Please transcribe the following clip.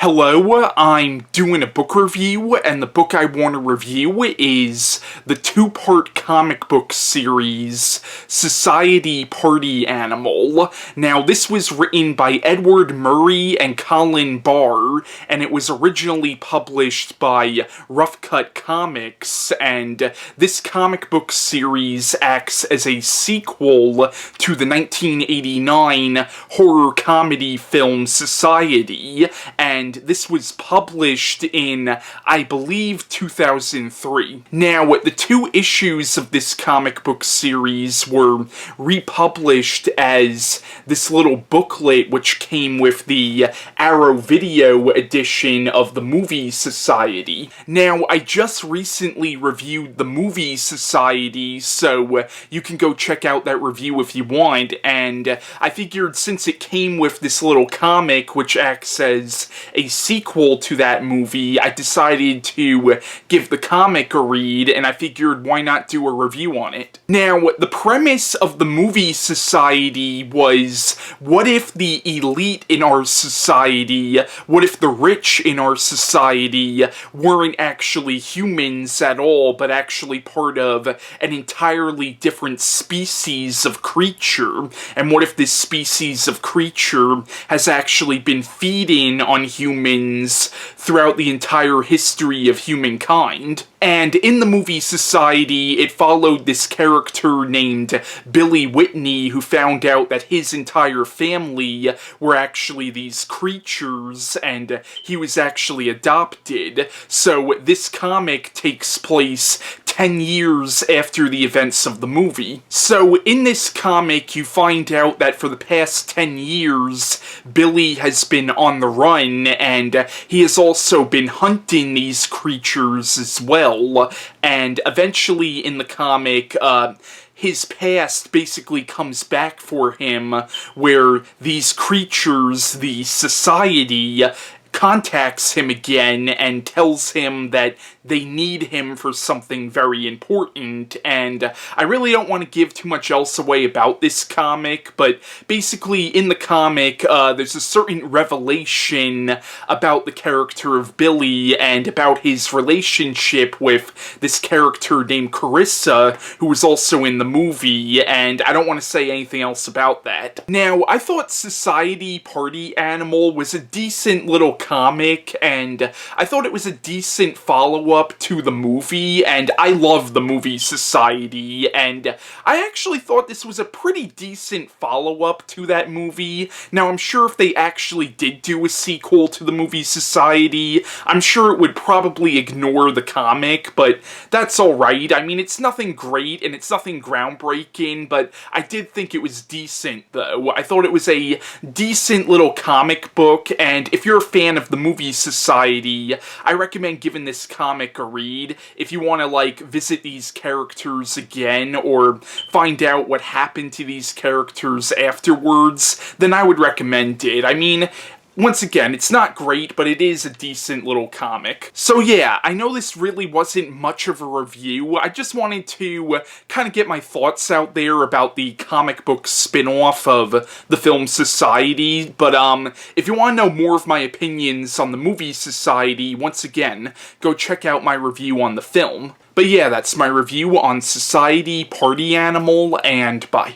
Hello, I'm doing a book review, and the book I want to review is the two-part comic book series, Society Party Animal. Now, this was written by Edward Murray and Colin Barr, and it was originally published by Rough Cut Comics, and this comic book series acts as a sequel to the 1989 horror comedy film Society, and this was published in, I believe, 2003. Now, the two issues of this comic book series were republished as this little booklet which came with the Arrow Video edition of the Movie Society. Now, I just recently reviewed the Movie Society, so you can go check out that review if you want, and I figured since it came with this little comic which acts as a sequel to that movie, I decided to give the comic a read, and I figured why not do a review on it. Now, the premise of the Movie Society was, what if the elite in our society, what if the rich in our society weren't actually humans at all, but actually part of an entirely different species of creature? And what if this species of creature has actually been feeding on humans throughout the entire history of humankind? And in the Movie Society, it followed this character named Billy Whitney, who found out that his entire family were actually these creatures, and he was actually adopted. So this comic takes place 10 years after the events of the movie. So in this comic, you find out that for the past 10 years, Billy has been on the run, and he has also been hunting these creatures as well. And eventually in the comic, his past basically comes back for him, where these creatures, the society, contacts him again and tells him that they need him for something very important. And I really don't want to give too much else away about this comic, but basically in the comic, there's a certain revelation about the character of Billy and about his relationship with this character named Carissa, who was also in the movie, and I don't want to say anything else about that. Now, I thought Society Party Animal was a decent little comic, and I thought it was a decent follow-up to the movie, and I love the Movie Society, and I actually thought this was a pretty decent follow-up to that movie. Now, I'm sure if they actually did do a sequel to the Movie Society, I'm sure it would probably ignore the comic, but that's alright. I mean, it's nothing great, and it's nothing groundbreaking, but I did think it was decent, though. I thought it was a decent little comic book, and if you're a fan of the Movie Society, I recommend giving this comic a read. If you want to, like, visit these characters again, or find out what happened to these characters afterwards, then I would recommend it. I mean, once again, it's not great, but it is a decent little comic. So yeah, I know this really wasn't much of a review. I just wanted to kind of get my thoughts out there about the comic book spin-off of the film Society, but if you want to know more of my opinions on the Movie Society, once again, go check out my review on the film. But yeah, that's my review on Society Party Animal, and bye.